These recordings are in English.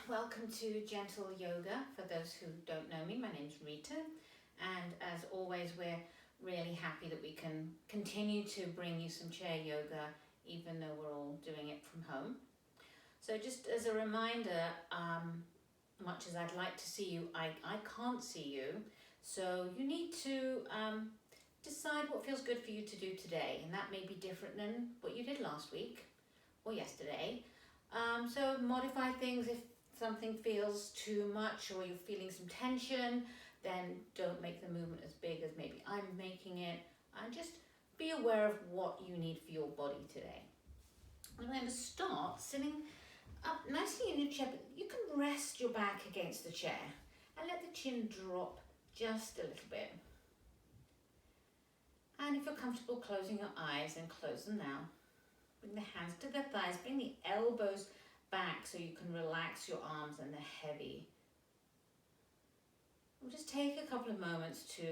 Welcome to Gentle Yoga. For those who don't know me, my name's Rita, and as always we're really happy that we can continue to bring you some chair yoga even though we're all doing it from home. So just as a reminder, much as I'd like to see you, I can't see you, so you need to decide what feels good for you to do today, and that may be different than what you did last week or yesterday. So modify things. If something feels too much or you're feeling some tension, then don't make the movement as big as maybe I'm making it, and just be aware of what you need for your body today. Remember, start sitting up nicely in your chair, but you can rest your back against the chair and let the chin drop just a little bit. And if you're comfortable closing your eyes, then close them now. Bring the hands to the thighs, bring the elbows back so you can relax your arms and they're heavy. We'll just take a couple of moments to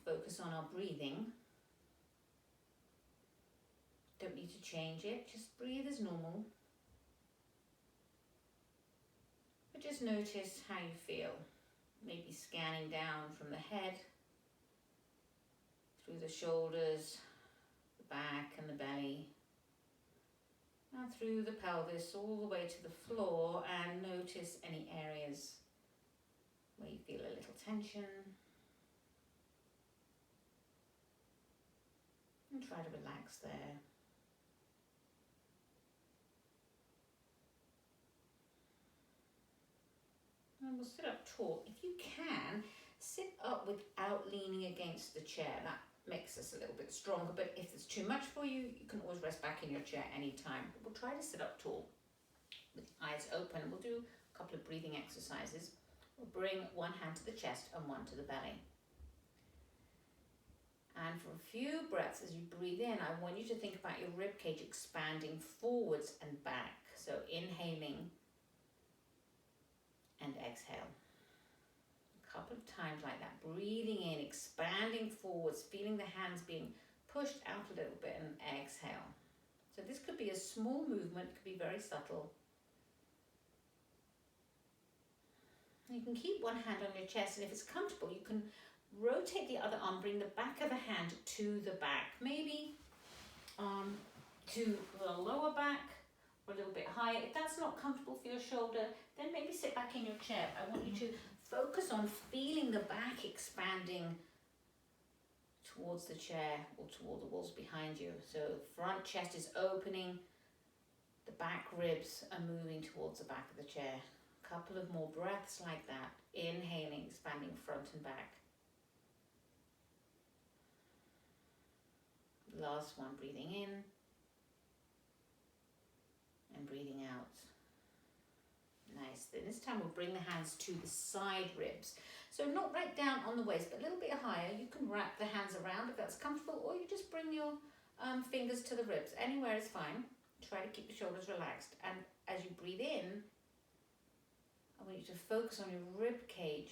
focus on our breathing. Don't need to change it, just breathe as normal. But just notice how you feel. Maybe scanning down from the head, through the shoulders, the back and the belly, and through the pelvis all the way to the floor, and notice any areas where you feel a little tension. And try to relax there. And we'll sit up tall. If you can, sit up without leaning against the chair. That makes us a little bit stronger, but if it's too much for you, you can always rest back in your chair anytime. But we'll try to sit up tall with eyes open. We'll do a couple of breathing exercises. We'll bring one hand to the chest and one to the belly. And for a few breaths as you breathe in, I want you to think about your rib cage expanding forwards and back. So inhaling and exhale. Couple of times like that, breathing in, expanding forwards, feeling the hands being pushed out a little bit, and exhale. So this could be a small movement, could be very subtle. You can keep one hand on your chest, and if it's comfortable, you can rotate the other arm, bring the back of the hand to the back, maybe to the lower back or a little bit higher. If that's not comfortable for your shoulder, then maybe sit back in your chair. I want you to focus on feeling the back expanding towards the chair or toward the walls behind you. So front chest is opening, the back ribs are moving towards the back of the chair. A couple of more breaths like that. Inhaling, expanding front and back. Last one, breathing in and breathing out. Nice. Then this time we'll bring the hands to the side ribs. So not right down on the waist, but a little bit higher. You can wrap the hands around if that's comfortable, or you just bring your fingers to the ribs. Anywhere is fine. Try to keep the shoulders relaxed. And as you breathe in, I want you to focus on your rib cage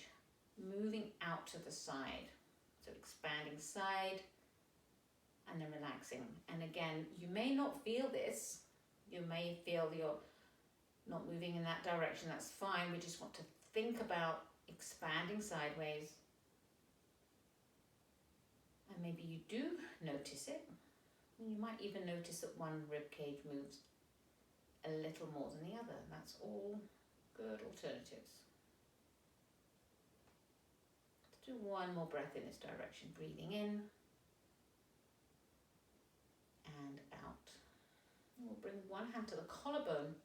moving out to the side. So expanding side and then relaxing. And again, you may not feel this. You may feel you're not moving in that direction. That's fine. We just want to think about expanding sideways. And maybe you do notice it. You might even notice that one rib cage moves a little more than the other. That's all good alternatives. Let's do one more breath in this direction. Breathing in and out. And we'll bring one hand to the collarbone,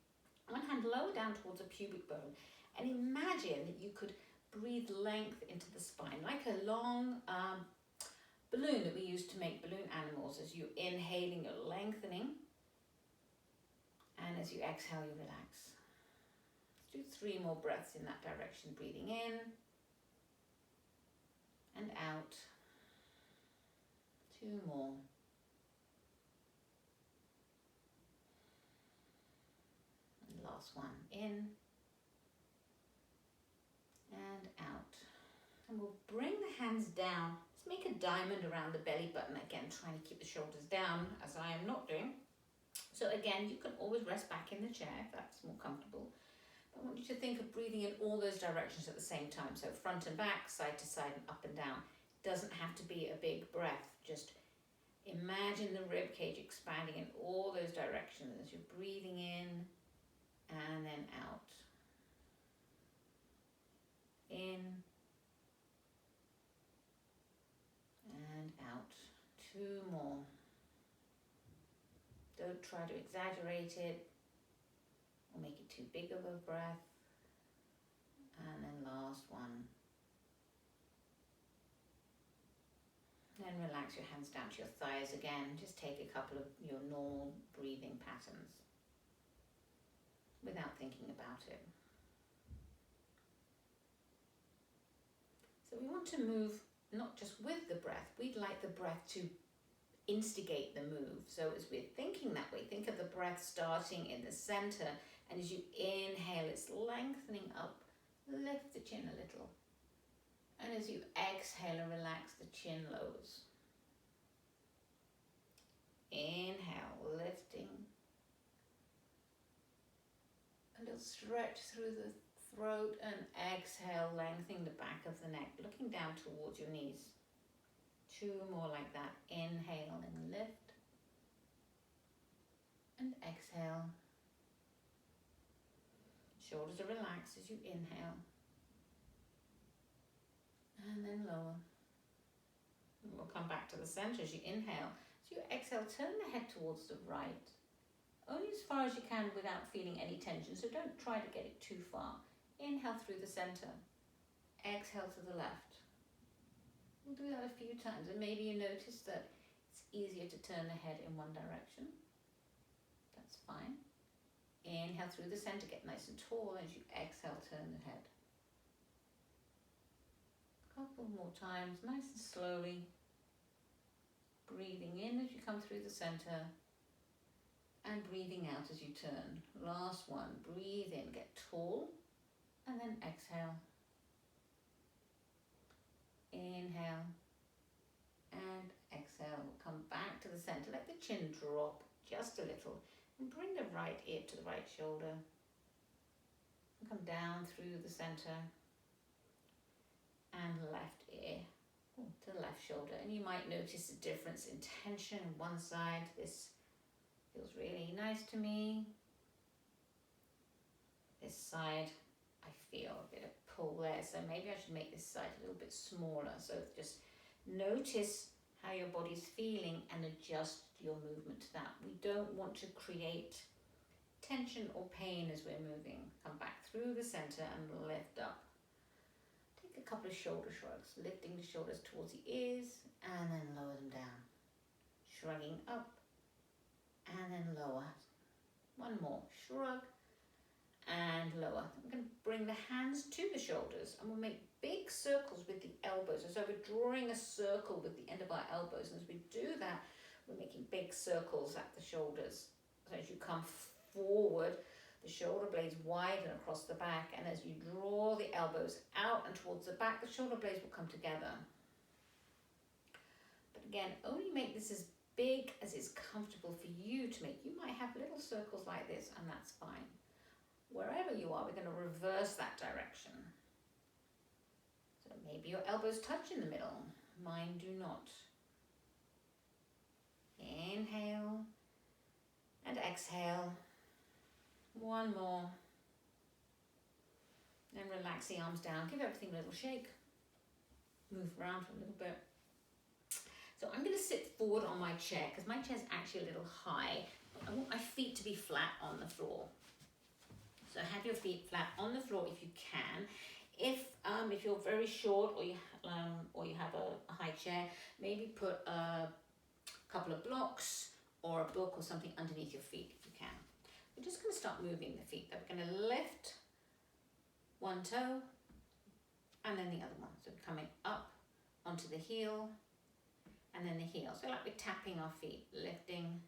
one hand lower down towards the pubic bone, and imagine that you could breathe length into the spine, like a long balloon that we use to make balloon animals. As you're inhaling, you're lengthening, and as you exhale, you relax. Let's do 3 more breaths in that direction. Breathing in and out. 2 more. And last one. In and out. And we'll bring the hands down. Let's make a diamond around the belly button. Again, trying to keep the shoulders down, as I am not doing. So again, you can always rest back in the chair if that's more comfortable. I want you to think of breathing in all those directions at the same time. So front and back, side to side and up and down. It doesn't have to be a big breath. Just imagine the rib cage expanding in all those directions as you're breathing in and then out. In and out. 2 more. Don't try to exaggerate it or make it too big of a breath. And then last one. Then relax your hands down to your thighs again. Just take a couple of your normal breathing patterns without thinking about it. So we want to move not just with the breath, we'd like the breath to instigate the move. So as we're thinking that way, think of the breath starting in the center, and as you inhale, it's lengthening up. Lift the chin a little. And as you exhale and relax, the chin lowers. Inhale, lifting. A little stretch through the throat, and exhale, lengthening the back of the neck, looking down towards your knees. 2 more like that. Inhale and lift. And exhale. Shoulders are relaxed as you inhale. And then lower. And we'll come back to the center as you inhale. As you exhale, turn the head towards the right. Only as far as you can without feeling any tension, so don't try to get it too far. Inhale through the center. Exhale to the left. We'll do that a few times, and maybe you notice that it's easier to turn the head in one direction. That's fine. Inhale through the center, get nice and tall. As you exhale, turn the head. Couple more times, nice and slowly. Breathing in as you come through the center, and breathing out as you turn. Last one. Breathe in, get tall, and then exhale. Inhale and exhale. Come back to the center. Let the chin drop just a little, and bring the right ear to the right shoulder. And come down through the center. And left ear to the left shoulder. And you might notice a difference in tension on one side. This feels really nice to me. This side, I feel a bit of pull there. So maybe I should make this side a little bit smaller. So just notice how your body's feeling and adjust your movement to that. We don't want to create tension or pain as we're moving. Come back through the center and lift up. A couple of shoulder shrugs, lifting the shoulders towards the ears and then lower them down. Shrugging up and then lower. One more. Shrug and lower. I'm going to bring the hands to the shoulders, and we'll make big circles with the elbows. So we're drawing a circle with the end of our elbows, and as we do that, we're making big circles at the shoulders. So as you come forward, the shoulder blades widen across the back, and as you draw the elbows out and towards the back, the shoulder blades will come together. But again, only make this as big as is comfortable for you to make. You might have little circles like this, and that's fine. Wherever you are, we're going to reverse that direction. So maybe your elbows touch in the middle. Mine do not. Inhale and exhale. One more. Then relax the arms down. Give everything a little shake. Move around for a little bit. So I'm going to sit forward on my chair because my chair's actually a little high. I want my feet to be flat on the floor. So have your feet flat on the floor if you can. If you're very short or you have a high chair, maybe put a couple of blocks or a book or something underneath your feet if you can. We're just going to start moving the feet. We're going to lift one toe and then the other one. So coming up onto the heel and then the heel. So like we're tapping our feet, lifting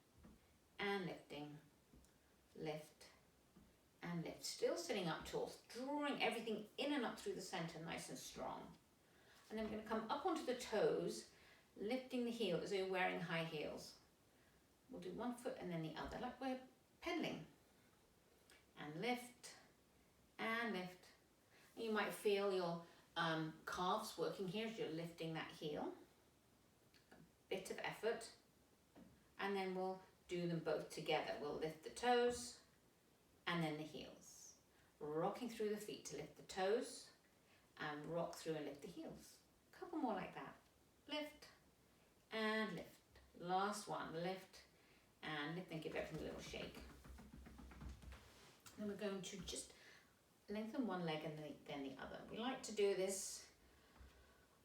and lifting, lift and lift. Still sitting up tall, drawing everything in and up through the center, nice and strong. And then we're going to come up onto the toes, lifting the heel as though you're wearing high heels. We'll do one foot and then the other, like we're pedaling. And lift and lift. You might feel your calves working here as you're lifting that heel. A bit of effort. And then we'll do them both together. We'll lift the toes and then the heels. Rocking through the feet to lift the toes and rock through and lift the heels. A couple more like that. Lift and lift. Last one, lift and lift, and give everything a little shake. Then we're going to just lengthen one leg and then the other. We like to do this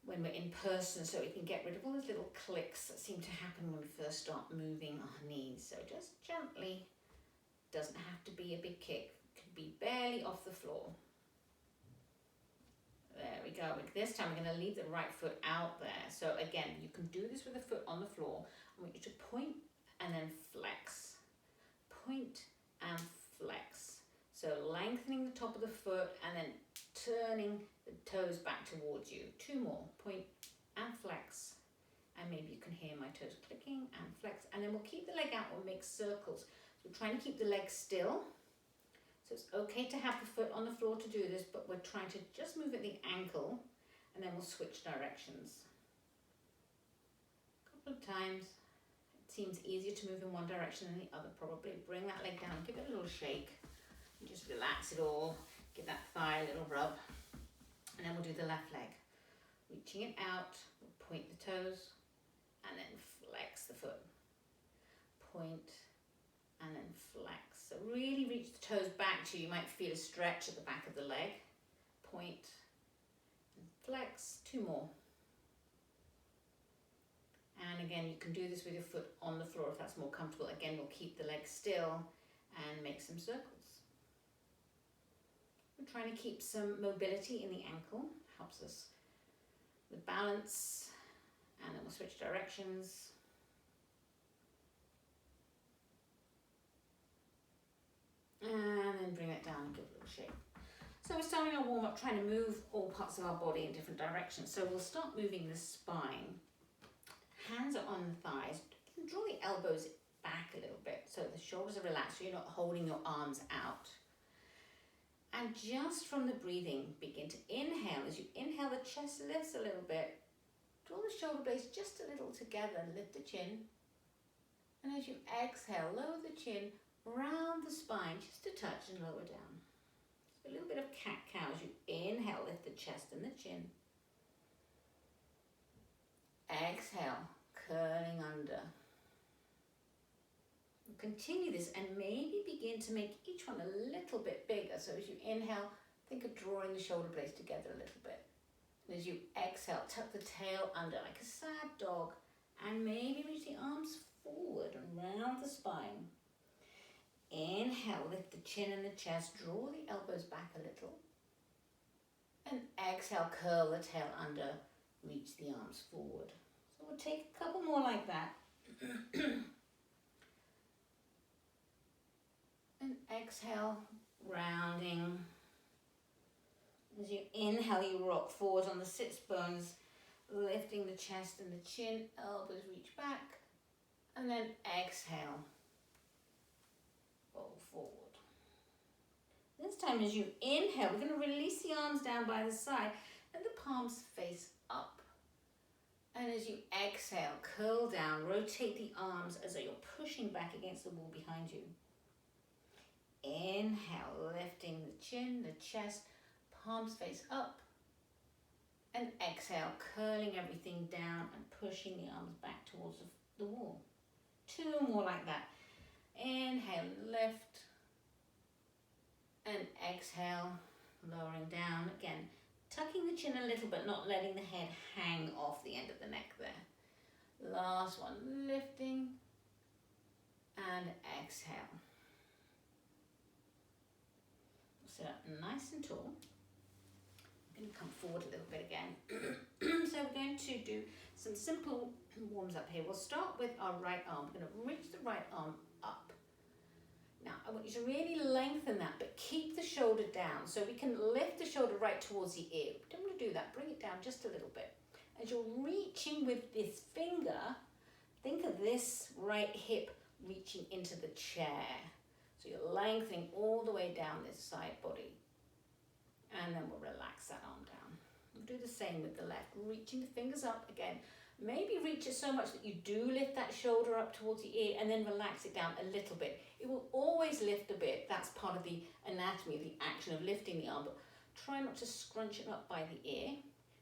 when we're in person so we can get rid of all those little clicks that seem to happen when we first start moving our knees. So just gently, doesn't have to be a big kick, could be barely off the floor. There we go. This time we're going to leave the right foot out there. So again, you can do this with the foot on the floor. I want you to point and then flex. Point and flex. So lengthening the top of the foot and then turning the toes back towards you. Two more. Point and flex. And maybe you can hear my toes clicking and flex. And then we'll keep the leg out, we'll make circles. So we're trying to keep the leg still. So it's okay to have the foot on the floor to do this, but we're trying to just move at the ankle and then we'll switch directions. A couple of times. It seems easier to move in one direction than the other probably. Bring that leg down, give it a little shake. And just relax it all. Give that thigh a little rub. And then we'll do the left leg. Reaching it out, we'll point the toes and then flex the foot. Point and then flex. So really reach the toes back to you. You might feel a stretch at the back of the leg. Point and flex. Two more. And again, you can do this with your foot on the floor if that's more comfortable. Again, we'll keep the leg still and make some circles. We're trying to keep some mobility in the ankle. Helps us with balance. And then we'll switch directions. And then bring it down and give it a little shake. So we're starting our warm up, trying to move all parts of our body in different directions. So we'll start moving the spine. Hands are on the thighs. Draw the elbows back a little bit so the shoulders are relaxed, so you're not holding your arms out. And just from the breathing, begin to inhale. As you inhale, the chest lifts a little bit. Draw the shoulder blades just a little together, lift the chin. And as you exhale, lower the chin, round the spine, just a touch and lower down. So a little bit of cat-cow as you inhale, lift the chest and the chin. Exhale, curling under. Continue this and maybe begin to make each one a little bit bigger. So as you inhale, think of drawing the shoulder blades together a little bit. And as you exhale, tuck the tail under like a sad dog and maybe reach the arms forward and round the spine. Inhale, lift the chin and the chest, draw the elbows back a little. And exhale, curl the tail under, reach the arms forward. So we'll take a couple more like that. And exhale, rounding. As you inhale, you rock forward on the sits bones, lifting the chest and the chin, elbows reach back. And then exhale, roll forward. This time as you inhale, we're going to release the arms down by the side and the palms face up. And as you exhale, curl down, rotate the arms as though you're pushing back against the wall behind you. Inhale, lifting the chin, the chest, palms face up. And exhale, curling everything down and pushing the arms back towards the wall. Two more like that. Inhale, lift. And exhale, lowering down. Again, tucking the chin a little but not letting the head hang off the end of the neck there. Last one, lifting. And exhale. Sit up nice and tall. I'm going to come forward a little bit again. So we're going to do some simple warms up here. We'll start with our right arm. We're going to reach the right arm up. Now I want you to really lengthen that, but keep the shoulder down. So we can lift the shoulder right towards the ear. Don't want to do that. Bring it down just a little bit. As you're reaching with this finger, think of this right hip reaching into the chair. So you're lengthening all the way down this side body. And then we'll relax that arm down. We'll do the same with the left, reaching the fingers up again. Maybe reach it so much that you do lift that shoulder up towards the ear and then relax it down a little bit. It will always lift a bit. That's part of the anatomy, the action of lifting the arm, but try not to scrunch it up by the ear.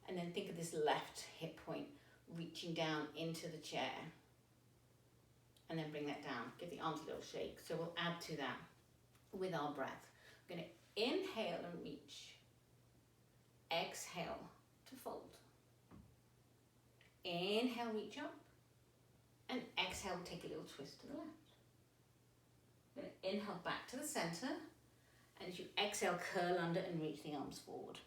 And then think of this left hip point reaching down into the chair. And then bring that down. Give the arms a little shake. So we'll add to that with our breath. We're going to inhale and reach. Exhale to fold. Inhale, reach up. And exhale, take a little twist to the left. We're going to inhale back to the center. And as you exhale, curl under and reach the arms forward.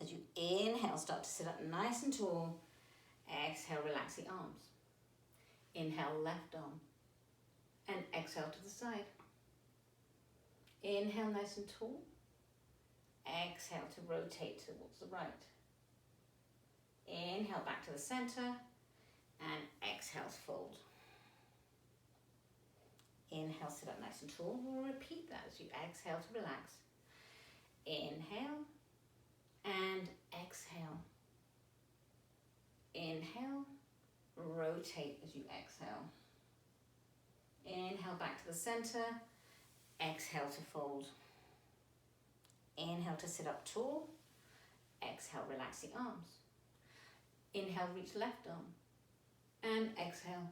As you inhale, start to sit up nice and tall. Exhale, relax the arms. Inhale, left arm. And exhale to the side. Inhale, nice and tall. Exhale to rotate towards the right. Inhale back to the center. And exhale to fold. Inhale, sit up nice and tall. We'll repeat that as you exhale to relax. Inhale. And exhale. Inhale. Rotate as you exhale. Inhale back to the center. Exhale to fold. Inhale to sit up tall. Exhale, relax the arms. Inhale, reach left arm. And exhale.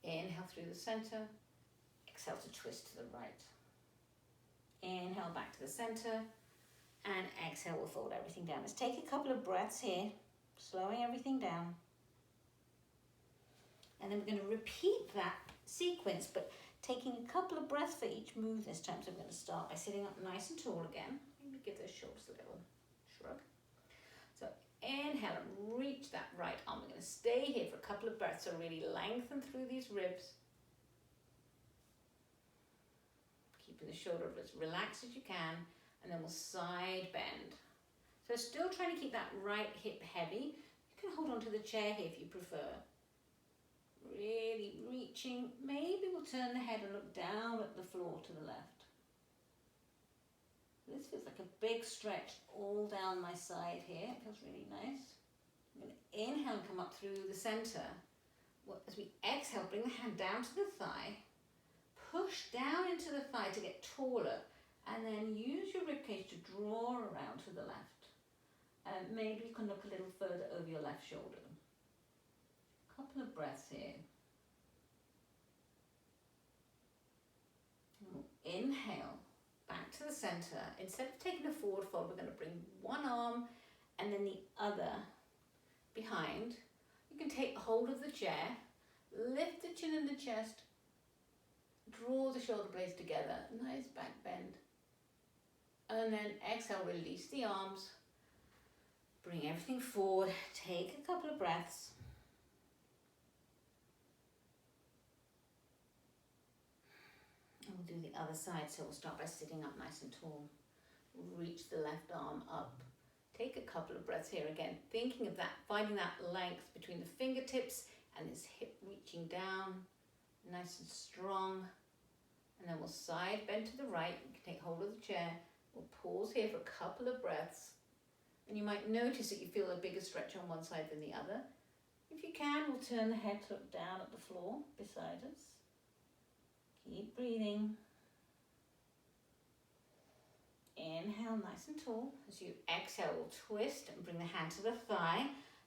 Inhale through the center. Exhale to twist to the right. Inhale back to the center. And exhale, we'll fold everything down. Let's take a couple of breaths here, slowing everything down. And then we're going to repeat that sequence, but taking a couple of breaths for each move this time. So we're going to start by sitting up nice and tall again. Maybe give those shoulders a little shrug. So inhale and reach that right arm. We're going to stay here for a couple of breaths. So really lengthen through these ribs. Keeping the shoulder as relaxed as you can. And then we'll side bend. So still trying to keep that right hip heavy. You can hold onto the chair here if you prefer. Really reaching. Maybe we'll turn the head and look down at the floor to the left. This feels like a big stretch all down my side here. It feels really nice. I'm going to inhale and come up through the center. As we exhale, bring the hand down to the thigh. Push down into the thigh to get taller. And then use your ribcage to draw around to the left. And maybe you can look a little further over your left shoulder. Couple of breaths here. Inhale, back to the center. Instead of taking a forward fold, we're going to bring one arm and then the other behind. You can take hold of the chair, lift the chin and the chest, draw the shoulder blades together, nice back bend. And then exhale, release the arms, bring everything forward, take a couple of breaths. And we'll do the other side, so we'll start by sitting up nice and tall. Reach the left arm up. Take a couple of breaths here again, thinking of that, finding that length between the fingertips and this hip reaching down, nice and strong. And then we'll side bend to the right. You can take hold of the chair. We'll pause here for a couple of breaths. And you might notice that you feel a bigger stretch on one side than the other. If you can, we'll turn the head to look down at the floor beside us. Keep breathing. Inhale nice and tall. As you exhale, we'll twist and bring the hand to the thigh.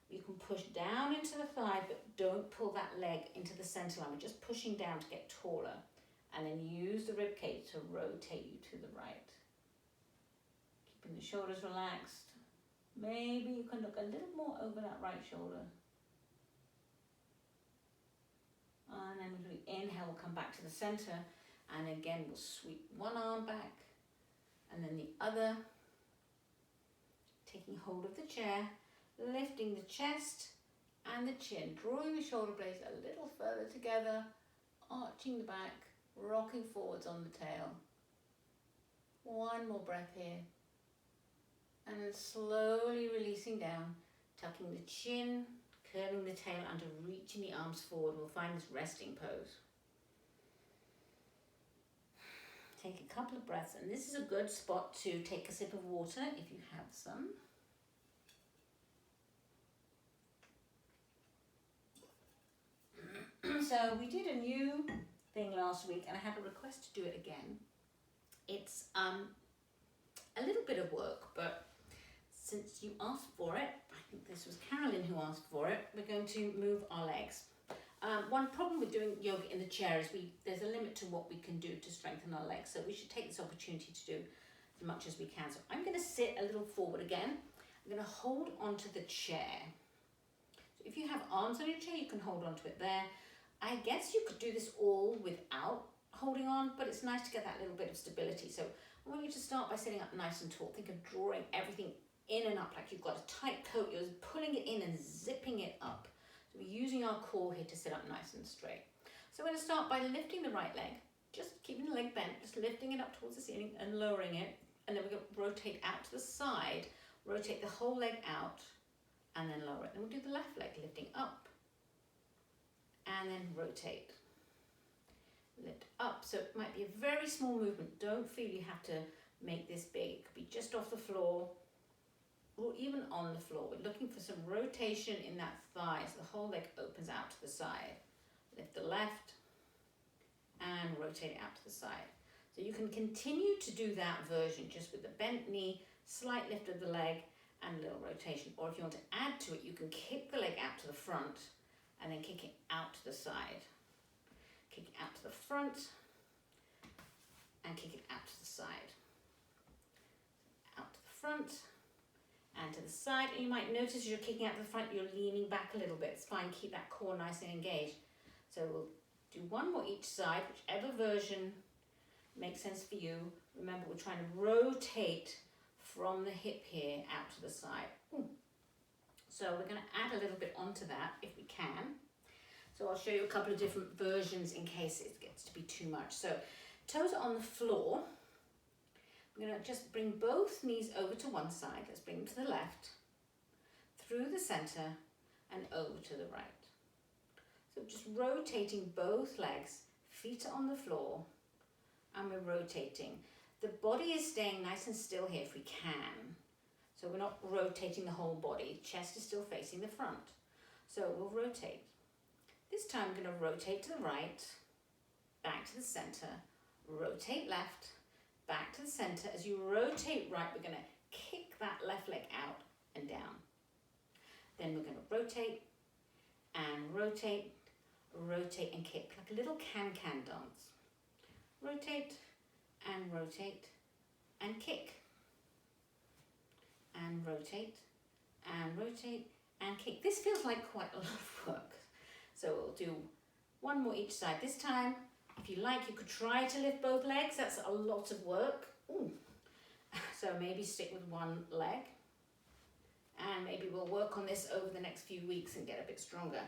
You can push down into the thigh, but don't pull that leg into the center line. We're just pushing down to get taller. And then use the ribcage to rotate you to the right. Keeping the shoulders relaxed. Maybe you can look a little more over that right shoulder. And then as we inhale, we'll come back to the center. And again, we'll sweep one arm back. And then the other. Taking hold of the chair. Lifting the chest and the chin. Drawing the shoulder blades a little further together. Arching the back. Rocking forwards on the tail. One more breath here. And then slowly releasing down. Tucking the chin. Curling the tail under, reaching the arms forward. We'll find this resting pose. Take a couple of breaths, and this is a good spot to take a sip of water if you have some. So we did a new thing last week, and I had a request to do it again. It's a little bit of work, but since you asked for it, I think this was Carolyn who asked for it, we're going to move our legs. One problem with doing yoga in the chair is there's a limit to what we can do to strengthen our legs, so we should take this opportunity to do as much as we can. So I'm going to sit a little forward again. I'm going to hold onto the chair. So if you have arms on your chair, you can hold onto it there. I guess you could do this all without holding on, but it's nice to get that little bit of stability. So I want you to start by sitting up nice and tall. Think of drawing everything in and up like you've got a tight coat. You're pulling it in and zipping it up. So we're using our core here to sit up nice and straight. So we're going to start by lifting the right leg, just keeping the leg bent, just lifting it up towards the ceiling and lowering it. And then we're going to rotate out to the side, rotate the whole leg out, and then lower it. Then we'll do the left leg, lifting up, and then rotate. Lift up. So it might be a very small movement. Don't feel you have to make this big. It could be just off the floor or even on the floor. We're looking for some rotation in that thigh so the whole leg opens out to the side. Lift the left and rotate it out to the side. So you can continue to do that version just with the bent knee, slight lift of the leg and a little rotation. Or if you want to add to it, you can kick the leg out to the front and then kick it out to the side. Kick it out to the front and kick it out to the side. Out to the front and to the side. And you might notice as you're kicking out to the front, you're leaning back a little bit. It's fine, keep that core nice and engaged. So we'll do one more each side, whichever version makes sense for you. Remember, we're trying to rotate from the hip here out to the side. Ooh. So we're going to add a little bit onto that if we can. So I'll show you a couple of different versions in case it gets to be too much. So toes are on the floor. I'm going to just bring both knees over to one side. Let's bring them to the left, through the center, and over to the right. So just rotating both legs, feet are on the floor, and we're rotating. The body is staying nice and still here if we can. So we're not rotating the whole body. Chest is still facing the front. So we'll rotate. This time I'm going to rotate to the right, back to the center, rotate left, back to the center. As you rotate right, we're going to kick that left leg out and down. Then we're going to rotate and rotate, rotate and kick, like a little can-can dance. Rotate and rotate and kick. And rotate and rotate and kick. This feels like quite a lot of work. So we'll do one more each side. This time, if you like, you could try to lift both legs. That's a lot of work. Ooh. So maybe stick with one leg. And maybe we'll work on this over the next few weeks and get a bit stronger.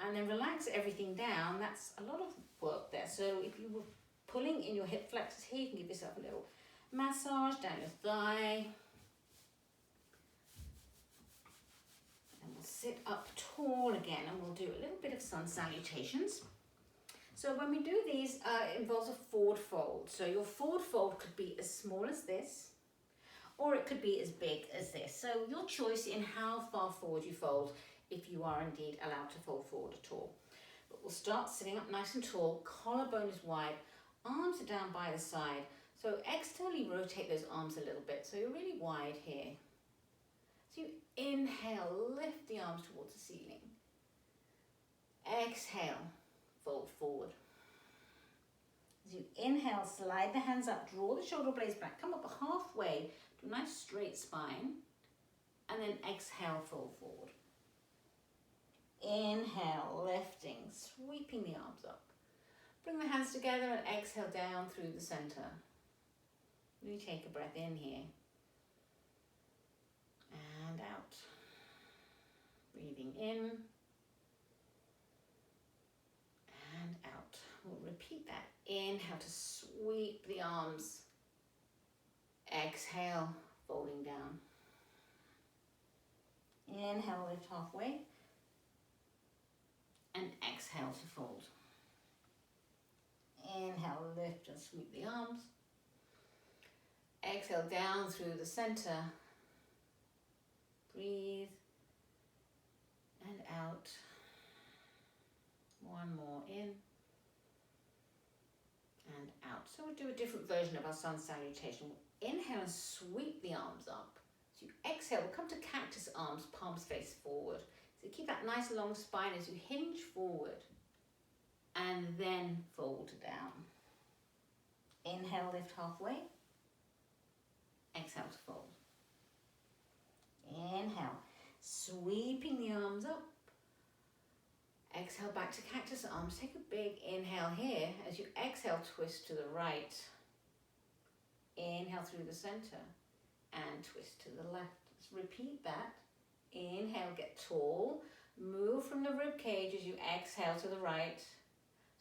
And then relax everything down. That's a lot of work there. So if you were pulling in your hip flexors here, you can give yourself a little massage down your thigh. Sit up tall again, and we'll do a little bit of sun salutations. So when we do these, it involves a forward fold. So your forward fold could be as small as this, or it could be as big as this. So your choice in how far forward you fold, if you are indeed allowed to fold forward at all. But we'll start sitting up nice and tall, collarbone is wide, arms are down by the side. So externally rotate those arms a little bit, so you're really wide here. So you inhale, lift the arms towards the ceiling. Exhale, fold forward. As you inhale, slide the hands up, draw the shoulder blades back, come up halfway to a nice straight spine, and then exhale, fold forward. Inhale, lifting, sweeping the arms up. Bring the hands together and exhale down through the center. Really take a breath in here. And out. Breathing in and out. We'll repeat that. Inhale to sweep the arms. Exhale, folding down. Inhale, lift halfway. And exhale to fold. Inhale, lift and sweep the arms. Exhale down through the center. Breathe. And out. One more in. And out. So we'll do a different version of our sun salutation. Inhale and sweep the arms up. So you exhale, we'll come to cactus arms, palms face forward. So keep that nice long spine as you hinge forward. And then fold down. Inhale, lift halfway. Exhale to fold. Inhale, sweeping the arms up. Exhale back to cactus arms. Take a big inhale here. As you exhale, twist to the right. Inhale through the center and twist to the left. Let's repeat that. Inhale, get tall. Move from the rib cage as you exhale to the right.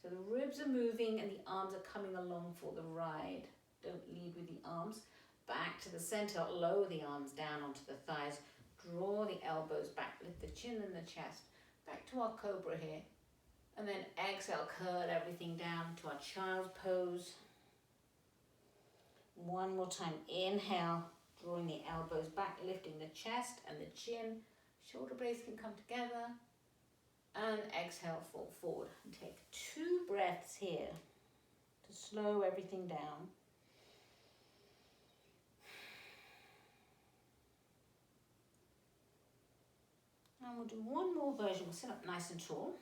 So the ribs are moving and the arms are coming along for the ride. Don't lead with the arms. Back to the center, lower the arms down onto the thighs. Draw the elbows back, lift the chin and the chest. Back to our cobra here. And then exhale, curl everything down to our child's pose. One more time, inhale, drawing the elbows back, lifting the chest and the chin. Shoulder blades can come together. And exhale, fall forward. And take 2 breaths here to slow everything down. And we'll do one more version. We'll sit up nice and tall.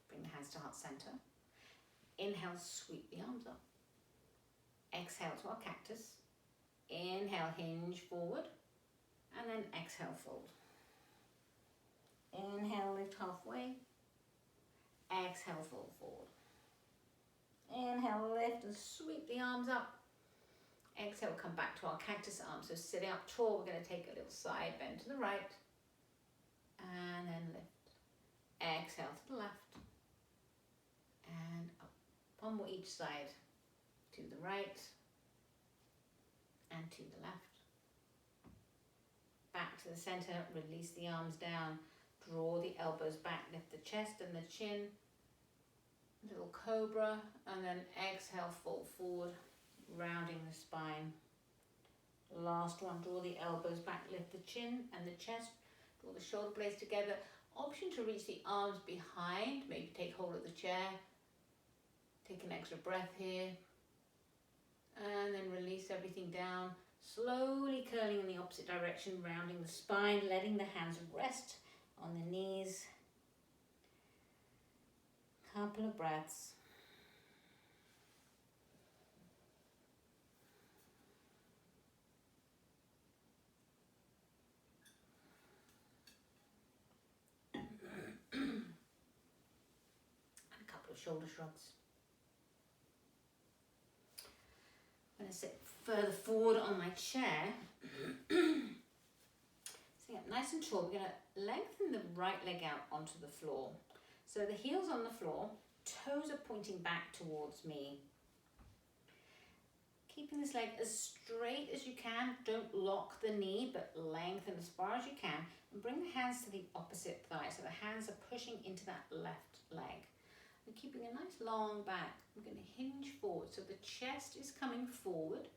Bring the hands to heart center. Inhale, sweep the arms up. Exhale to our cactus. Inhale, hinge forward. And then exhale, fold. Inhale, lift halfway. Exhale, fold forward. Inhale, lift and sweep the arms up. Exhale, come back to our cactus arms. So sitting up tall, we're going to take a little side bend to the right. And then lift. Exhale to the left. And up. One more each side. To the right. And to the left. Back to the center. Release the arms down. Draw the elbows back. Lift the chest and the chin. Little cobra. And then exhale, fold forward. Rounding the spine. Last one, draw the elbows back, lift the chin and the chest, draw the shoulder blades together. Option to reach the arms behind, maybe take hold of the chair. Take an extra breath here. And then release everything down. Slowly curling in the opposite direction, rounding the spine, letting the hands rest on the knees. Couple of breaths. Shoulder shrugs. I'm going to sit further forward on my chair. Sitting up nice and tall, we're going to lengthen the right leg out onto the floor. So the heels on the floor, toes are pointing back towards me. Keeping this leg as straight as you can. Don't lock the knee, but lengthen as far as you can. And bring the hands to the opposite thigh. So the hands are pushing into that left leg. We're keeping a nice long back. We're going to hinge forward. So the chest is coming forward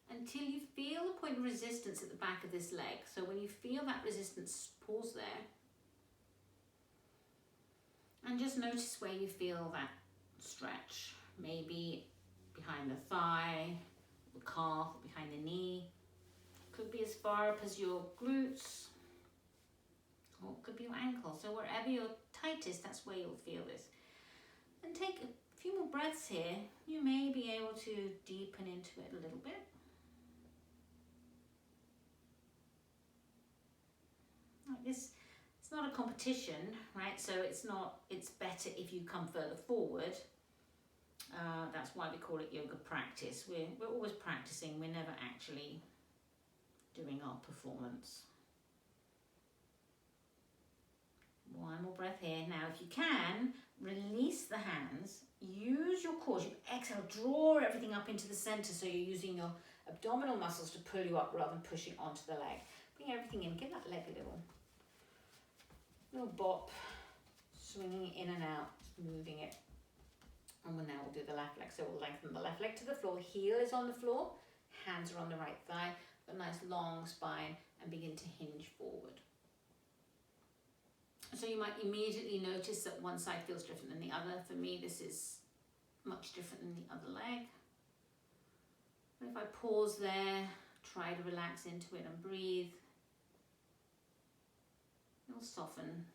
until you feel the point of resistance at the back of this leg. So when you feel that resistance, pause there. And just notice where you feel that stretch. Maybe behind the thigh, the calf, behind the knee. Could be as far up as your glutes. Or it could be your ankle. So wherever you're tightest, that's where you'll feel this. And take a few more breaths here. You may be able to deepen into it a little bit. Like this, it's not a competition, right? So it's better if you come further forward. That's why we call it yoga practice. We're always practicing. We're never actually doing our performance. One more breath here. Now, if you can, release the hands. Use your core. You exhale, draw everything up into the center. So you're using your abdominal muscles to pull you up rather than pushing onto the leg. Bring everything in. Give that leg a little bop. Swinging it in and out, moving it. And now we'll do the left leg. So we'll lengthen the left leg to the floor, heel is on the floor, hands are on the right thigh, a nice long spine, and begin to hinge forward. So you might immediately notice that one side feels different than the other. For me, this is much different than the other leg. If I pause there, try to relax into it and breathe, it'll soften.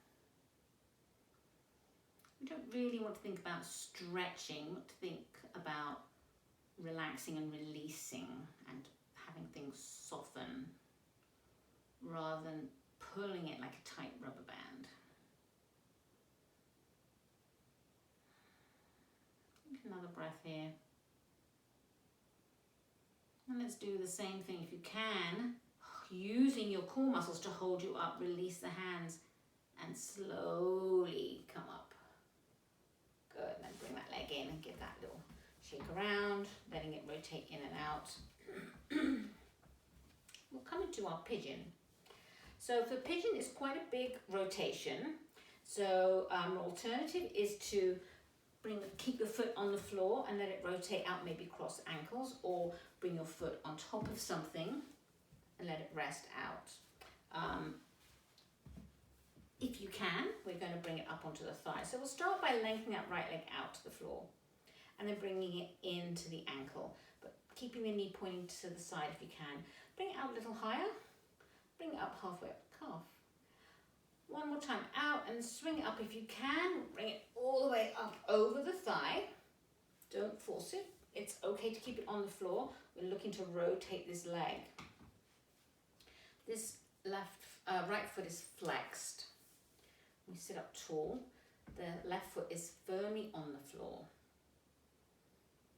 We don't really want to think about stretching, but to think about relaxing and releasing and having things soften rather than pulling it like a tight rubber band. Another breath here. And let's do the same thing if you can, using your core muscles to hold you up. Release the hands and slowly come up. Good, then bring that leg in and give that little shake around, letting it rotate in and out. We'll come into our pigeon. So for pigeon, it's quite a big rotation. So an alternative is to keep your foot on the floor and let it rotate out, maybe cross ankles, or bring your foot on top of something and let it rest out. If you can, we're going to bring it up onto the thigh. So we'll start by lengthening that right leg out to the floor and then bringing it into the ankle, but keeping the knee pointing to the side if you can. Bring it out a little higher, bring it up halfway up the calf. One more time, out and swing it up if you can. Bring it all the way up over the thigh. Don't force it. It's okay to keep it on the floor. We're looking to rotate this leg. This right foot is flexed. We sit up tall. The left foot is firmly on the floor.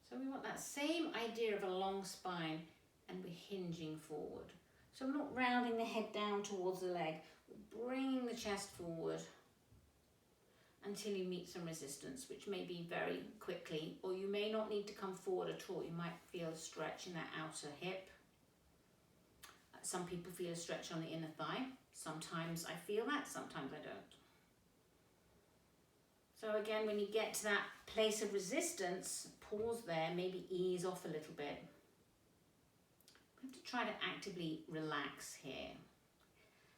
So we want that same idea of a long spine, and we're hinging forward. So we're not rounding the head down towards the leg. We're bringing the chest forward until you meet some resistance, which may be very quickly, or you may not need to come forward at all. You might feel a stretch in that outer hip. Some people feel a stretch on the inner thigh. Sometimes I feel that, sometimes I don't. So again, when you get to that place of resistance, pause there, maybe ease off a little bit. You have to try to actively relax here.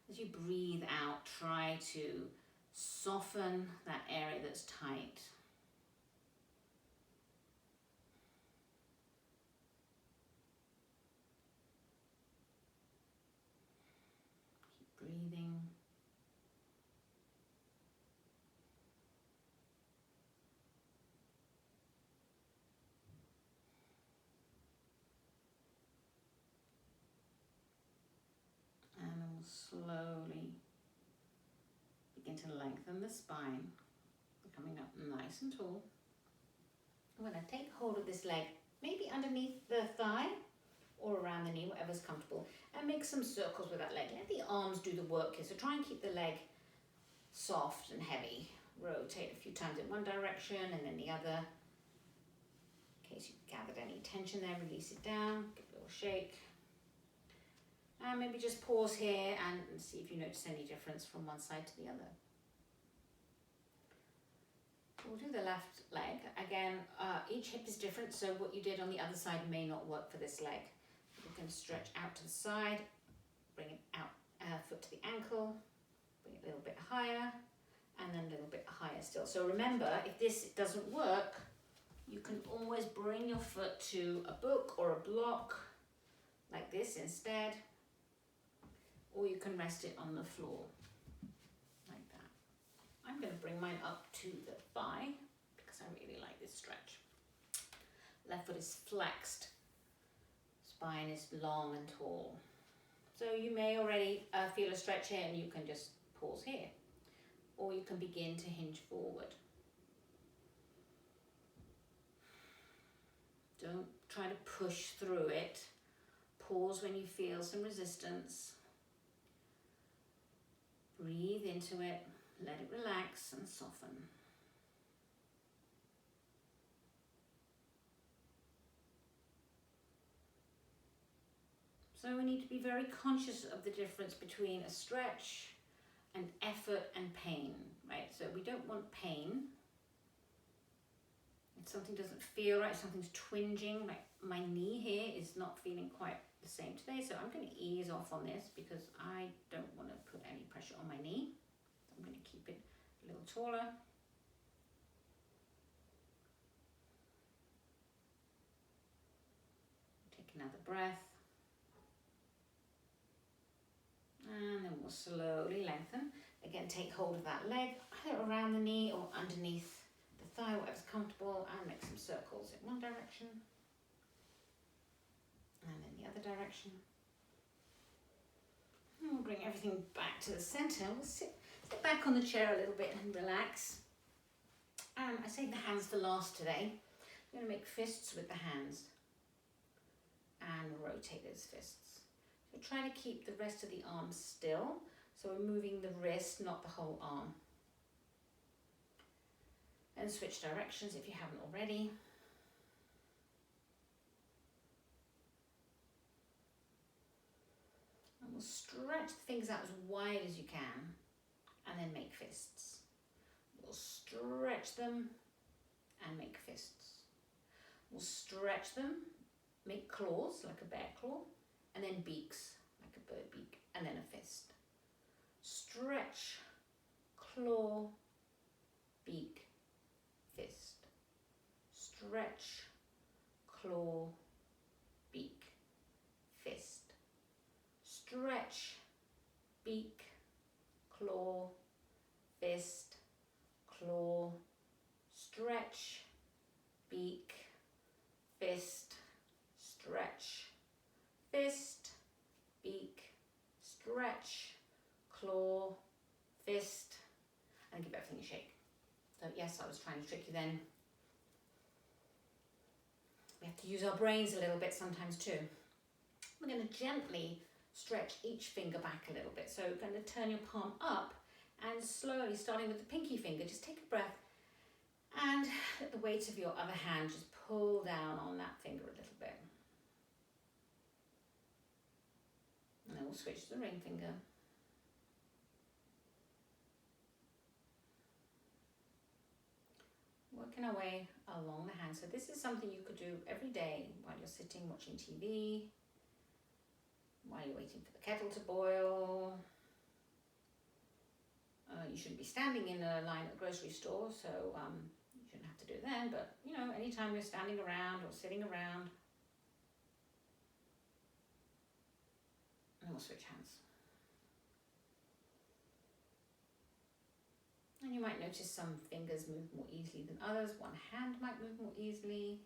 As you breathe out, try to soften that area that's tight. Keep breathing. Slowly begin to lengthen the spine, coming up nice and tall. I'm going to take hold of this leg, maybe underneath the thigh or around the knee, whatever's comfortable, and make some circles with that leg. Let the arms do the work here. So try and keep the leg soft and heavy. Rotate a few times in one direction and then the other. In case you've gathered any tension there, release it down, give it a little shake. And maybe just pause here and see if you notice any difference from one side to the other. We'll do the left leg. Again, each hip is different, so what you did on the other side may not work for this leg. You can stretch out to the side, bring it out, foot to the ankle, bring it a little bit higher, and then a little bit higher still. So remember, if this doesn't work, you can always bring your foot to a book or a block, like this instead. Or you can rest it on the floor, like that. I'm going to bring mine up to the thigh because I really like this stretch. Left foot is flexed, spine is long and tall. So you may already feel a stretch here and you can just pause here. Or you can begin to hinge forward. Don't try to push through it. Pause when you feel some resistance. Breathe into it, let it relax and soften. So we need to be very conscious of the difference between a stretch and effort and pain, right? So we don't want pain. something doesn't feel right, something's twinging, like my knee here is not feeling quite the same today, so I'm going to ease off on this because I don't want to put any pressure on my knee. I'm going to keep it a little taller. Take another breath. And then we'll slowly lengthen. Again, take hold of that leg, either around the knee or underneath the thigh, whatever's comfortable, and make some circles in one direction and then the other direction. And we'll bring everything back to the center. We'll sit back on the chair a little bit and relax. I saved the hands for last today. I'm going to make fists with the hands and rotate those fists. So try to keep the rest of the arm still. So we're moving the wrist, not the whole arm. And switch directions if you haven't already. And we'll stretch the fingers out as wide as you can and then make fists. We'll stretch them and make fists. We'll stretch them, make claws like a bear claw, and then beaks like a bird beak, and then a fist. Stretch, claw, beak, fist. Stretch, claw, beak, fist. Stretch, beak, claw, fist, claw, stretch, beak, fist, stretch, fist, beak, stretch, claw, fist, and give everything a shake. So yes, I was trying to trick you then. We have to use our brains a little bit sometimes too. We're going to gently stretch each finger back a little bit. So you're going to turn your palm up and slowly, starting with the pinky finger, just take a breath and let the weight of your other hand just pull down on that finger a little bit. And then we'll switch to the ring finger. Working our way along the hand. So this is something you could do every day while you're sitting watching TV, while you're waiting for the kettle to boil. You shouldn't be standing in a line at the grocery store, so you shouldn't have to do it then, but you know, anytime you're standing around or sitting around. And we'll switch hands. And you might notice some fingers move more easily than others. One hand might move more easily.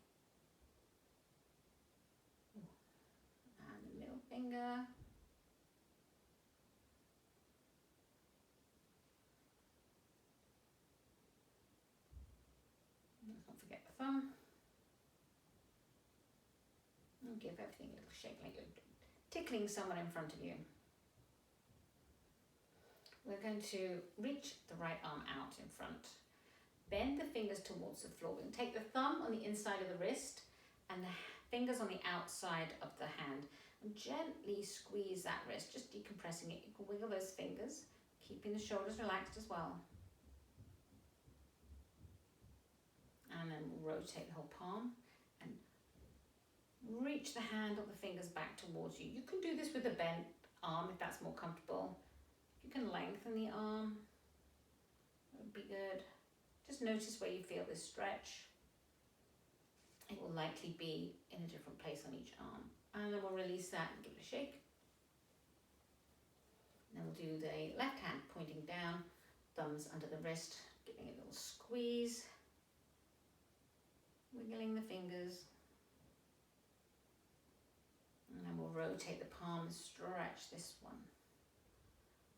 And the middle finger. Let's not forget the thumb. And give everything a little shake like you're tickling someone in front of you. We're going to reach the right arm out in front. Bend the fingers towards the floor. We're going to take the thumb on the inside of the wrist and the fingers on the outside of the hand. And gently squeeze that wrist, just decompressing it. You can wiggle those fingers, keeping the shoulders relaxed as well. And then we'll rotate the whole palm and reach the hand or the fingers back towards you. You can do this with a bent arm if that's more comfortable. You can lengthen the arm, that would be good. Just notice where you feel this stretch. It will likely be in a different place on each arm. And then we'll release that and give it a shake. And then we'll do the left hand pointing down, thumbs under the wrist, giving it a little squeeze, wiggling the fingers. And then we'll rotate the palm and stretch this one.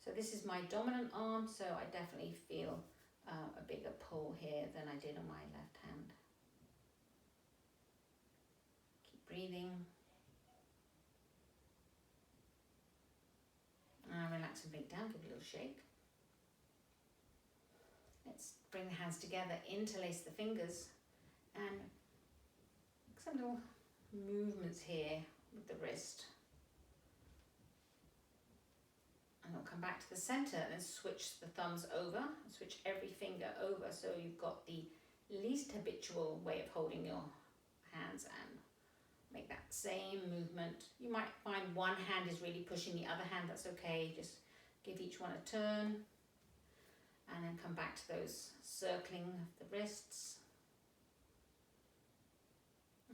So this is my dominant arm, so I definitely feel a bigger pull here than I did on my left hand. Keep breathing. And relax and blink down, give it a little shake. Let's bring the hands together, interlace the fingers, and make some little movements here with the wrist. And we'll come back to the center and then switch the thumbs over, and switch every finger over so you've got the least habitual way of holding your hands and make that same movement. You might find one hand is really pushing the other hand, that's okay. Just give each one a turn and then come back to those circling of the wrists.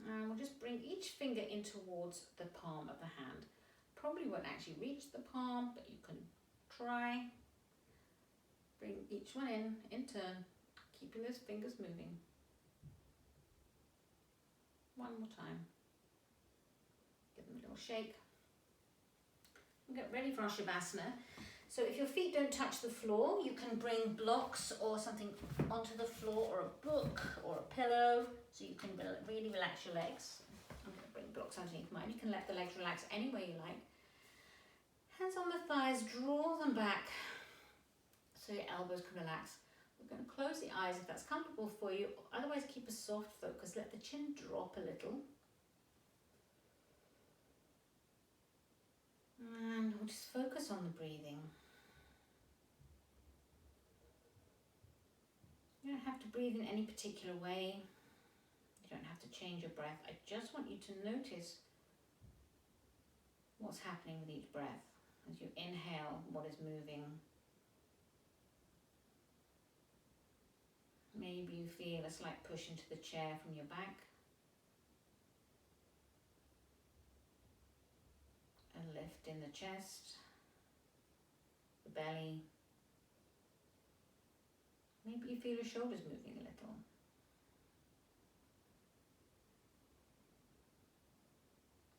And we'll just bring each finger in towards the palm of the hand. Probably won't actually reach the palm, but you can try. Bring each one in turn, keeping those fingers moving. One more time. Give them a little shake. We'll get ready for our Shavasana. So if your feet don't touch the floor, you can bring blocks or something onto the floor, or a book or a pillow, so you can really relax your legs. I'm going to bring blocks underneath mine. You can let the legs relax any way you like. Hands on the thighs, draw them back so your elbows can relax. We're going to close the eyes if that's comfortable for you. Otherwise, keep a soft focus. Let the chin drop a little. And we'll just focus on the breathing. You don't have to breathe in any particular way. You don't have to change your breath. I just want you to notice what's happening with each breath. As you inhale, what is moving. Maybe you feel a slight push into the chair from your back. A lift in the chest, the belly. Maybe you feel your shoulders moving a little.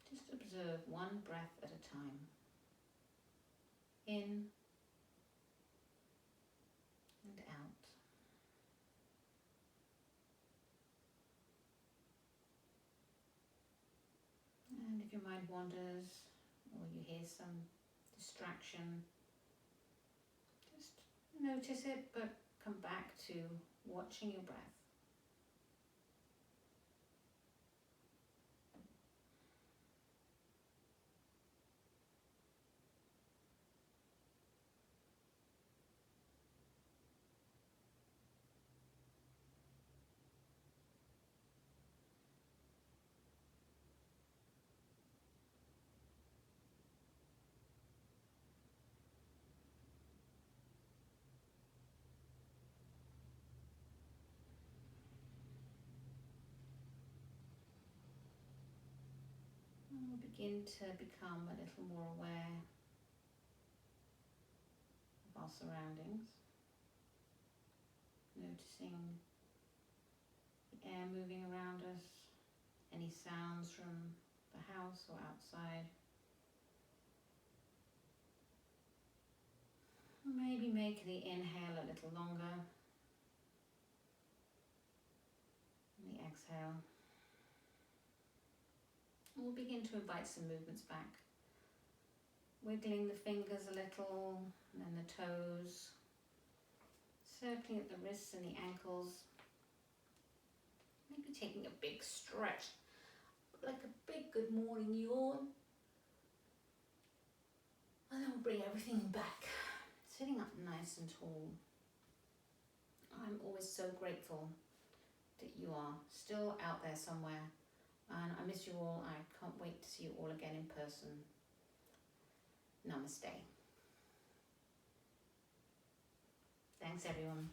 Just observe one breath at a time. In and out. And if your mind wanders or you hear some distraction, just notice it, but come back to watching your breath. And we'll begin to become a little more aware of our surroundings, noticing the air moving around us, any sounds from the house or outside. Maybe make the inhale a little longer and the exhale. We'll begin to invite some movements back. Wiggling the fingers a little, and then the toes. Circling at the wrists and the ankles. Maybe taking a big stretch, like a big good morning yawn. And then we'll bring everything back. Sitting up nice and tall. I'm always so grateful that you are still out there somewhere. And I miss you all. I can't wait to see you all again in person. Namaste. Thanks, everyone.